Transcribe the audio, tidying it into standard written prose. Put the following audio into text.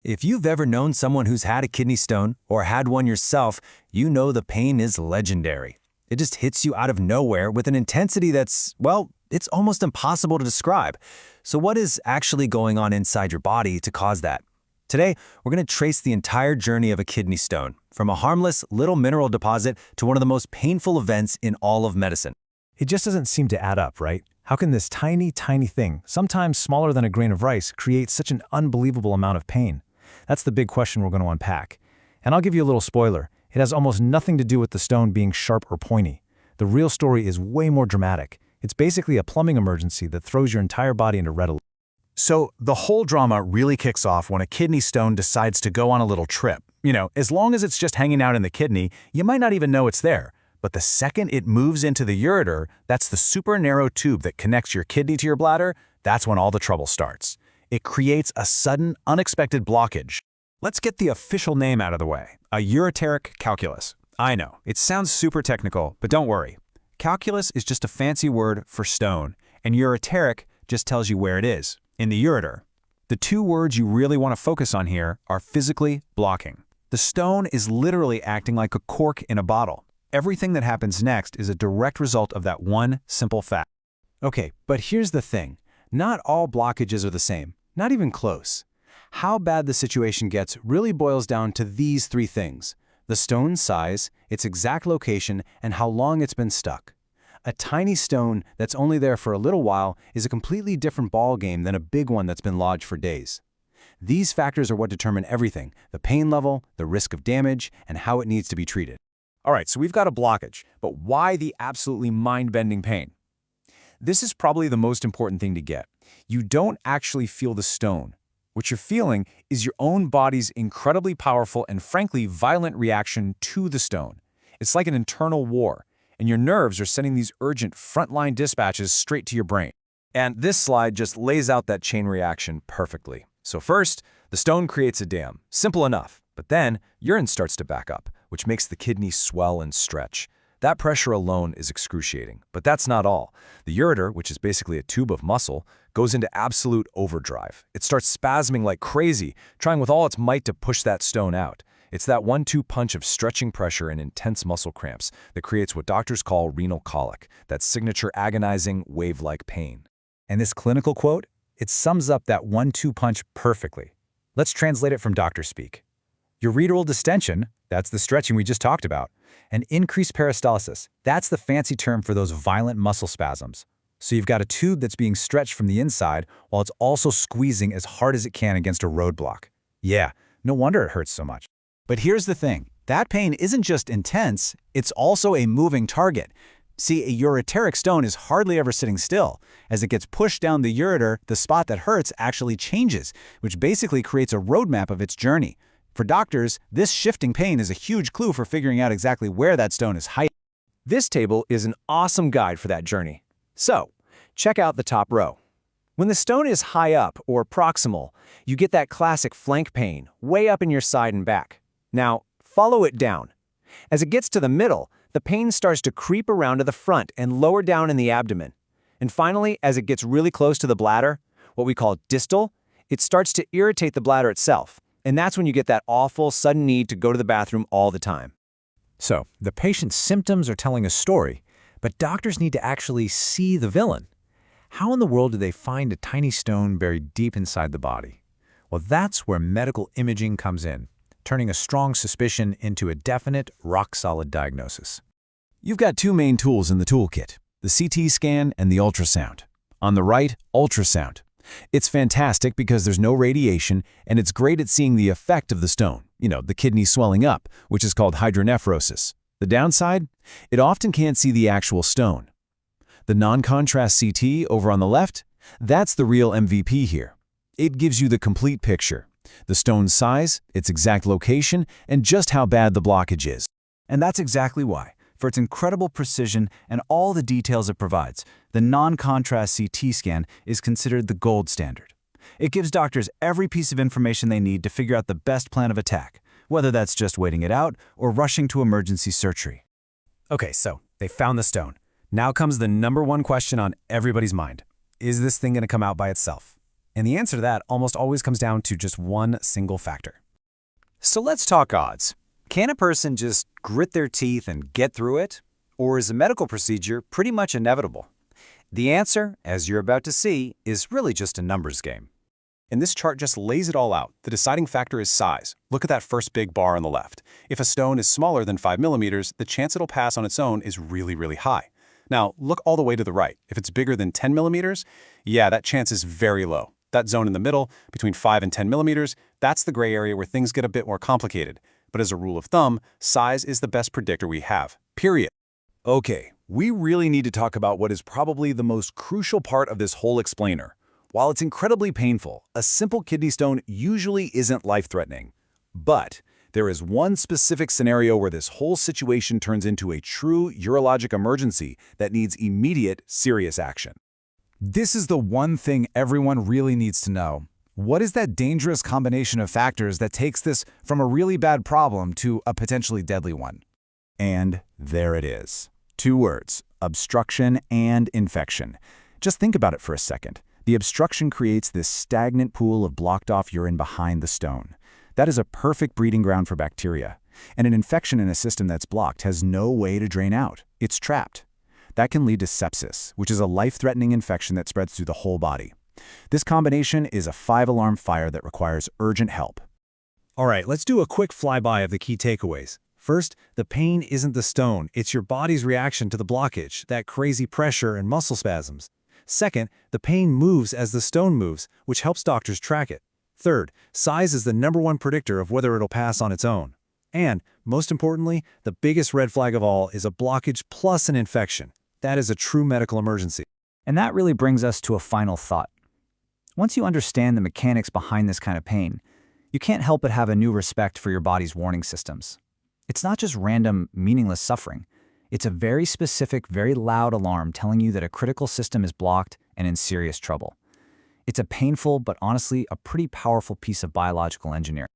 If you've ever known someone who's had a kidney stone or had one yourself, you know the pain is legendary. It just hits you out of nowhere with an intensity that's, well, it's almost impossible to describe. So what is actually going on inside your body to cause that? Today, we're going to trace the entire journey of a kidney stone, from a harmless little mineral deposit to one of the most painful events in all of medicine. It just doesn't seem to add up, right? How can this tiny thing, sometimes smaller than a grain of rice, create such an unbelievable amount of pain? That's the big question we're going to unpack. And I'll give you a little spoiler. It has almost nothing to do with the stone being sharp or pointy. The real story is way more dramatic. It's basically a plumbing emergency that throws your entire body into red alert. So the whole drama really kicks off when a kidney stone decides to go on a little trip. As long as it's just hanging out in the kidney, you might not even know it's there. But the second it moves into the ureter, that's the super narrow tube that connects your kidney to your bladder, that's when all the trouble starts. It creates a sudden, unexpected blockage. Let's get the official name out of the way, a ureteric calculus. I know, it sounds super technical, but don't worry. Calculus is just a fancy word for stone, and ureteric just tells you where it is, in the ureter. The two words you really want to focus on here are physically blocking. The stone is literally acting like a cork in a bottle. Everything that happens next is a direct result of that one simple fact. Okay, but here's the thing. Not all blockages are the same, not even close. How bad the situation gets really boils down to these three things: the stone's size, its exact location, and how long it's been stuck. A tiny stone that's only there for a little while is a completely different ballgame than a big one that's been lodged for days. These factors are what determine everything: the pain level, the risk of damage, and how it needs to be treated. All right, so we've got a blockage, but why the absolutely mind-bending pain? This is probably the most important thing to get. You don't actually feel the stone. What you're feeling is your own body's incredibly powerful and frankly violent reaction to the stone. It's like an internal war, and your nerves are sending these urgent frontline dispatches straight to your brain. And this slide just lays out that chain reaction perfectly. So first, the stone creates a dam. Simple enough. But then, urine starts to back up, which makes the kidney swell and stretch. That pressure alone is excruciating. But that's not all. The ureter, which is basically a tube of muscle, goes into absolute overdrive. It starts spasming like crazy, trying with all its might to push that stone out. It's that 1-2 punch of stretching pressure and intense muscle cramps that creates what doctors call renal colic, that signature agonizing, wave-like pain. And this clinical quote, it sums up that 1-2 punch perfectly. Let's translate it from doctor speak. Ureteral distension, that's the stretching we just talked about, and increased peristalsis, that's the fancy term for those violent muscle spasms. So you've got a tube that's being stretched from the inside while it's also squeezing as hard as it can against a roadblock. Yeah, no wonder it hurts so much. But here's the thing. That pain isn't just intense, it's also a moving target. See, a ureteric stone is hardly ever sitting still. As it gets pushed down the ureter, the spot that hurts actually changes, which basically creates a roadmap of its journey. For doctors, this shifting pain is a huge clue for figuring out exactly where that stone is hiding. This table is an awesome guide for that journey. So, check out the top row. When the stone is high up, or proximal, you get that classic flank pain, way up in your side and back. Now, follow it down. As it gets to the middle, the pain starts to creep around to the front and lower down in the abdomen. And finally, as it gets really close to the bladder, what we call distal, it starts to irritate the bladder itself. And that's when you get that awful, sudden need to go to the bathroom all the time. So, the patient's symptoms are telling a story, but doctors need to actually see the villain. How in the world do they find a tiny stone buried deep inside the body? Well, that's where medical imaging comes in, turning a strong suspicion into a definite, rock-solid diagnosis. You've got two main tools in the toolkit, the CT scan and the ultrasound. On the right, ultrasound. It's fantastic because there's no radiation, and it's great at seeing the effect of the stone, the kidney swelling up, which is called hydronephrosis. The downside? It often can't see the actual stone. The non-contrast CT over on the left? That's the real MVP here. It gives you the complete picture. The stone's size, its exact location, and just how bad the blockage is. And that's exactly why. For its incredible precision and all the details it provides, the non-contrast CT scan is considered the gold standard. It gives doctors every piece of information they need to figure out the best plan of attack, whether that's just waiting it out or rushing to emergency surgery. Okay, so they found the stone. Now comes the #1 question on everybody's mind. Is this thing going to come out by itself? And the answer to that almost always comes down to just one single factor. So let's talk odds. Can a person just grit their teeth and get through it? Or is a medical procedure pretty much inevitable? The answer, as you're about to see, is really just a numbers game. And this chart just lays it all out. The deciding factor is size. Look at that first big bar on the left. If a stone is smaller than 5 millimeters, the chance it'll pass on its own is really, really high. Now, look all the way to the right. If it's bigger than 10 millimeters, yeah, that chance is very low. That zone in the middle, between 5 and 10 millimeters, that's the gray area where things get a bit more complicated. But as a rule of thumb, size is the best predictor we have, period. Okay, we really need to talk about what is probably the most crucial part of this whole explainer. While it's incredibly painful, a simple kidney stone usually isn't life-threatening. But there is one specific scenario where this whole situation turns into a true urologic emergency that needs immediate, serious action. This is the one thing everyone really needs to know. What is that dangerous combination of factors that takes this from a really bad problem to a potentially deadly one? And there it is. 2 words, obstruction and infection. Just think about it for a second. The obstruction creates this stagnant pool of blocked-off urine behind the stone. That is a perfect breeding ground for bacteria. And an infection in a system that's blocked has no way to drain out. It's trapped. That can lead to sepsis, which is a life-threatening infection that spreads through the whole body. This combination is a 5-alarm fire that requires urgent help. All right, let's do a quick flyby of the key takeaways. First, the pain isn't the stone, it's your body's reaction to the blockage, that crazy pressure and muscle spasms. Second, the pain moves as the stone moves, which helps doctors track it. Third, size is the #1 predictor of whether it'll pass on its own. And, most importantly, the biggest red flag of all is a blockage plus an infection. That is a true medical emergency. And that really brings us to a final thought. Once you understand the mechanics behind this kind of pain, you can't help but have a new respect for your body's warning systems. It's not just random, meaningless suffering. It's a very specific, very loud alarm telling you that a critical system is blocked and in serious trouble. It's a painful, but honestly, a pretty powerful piece of biological engineering.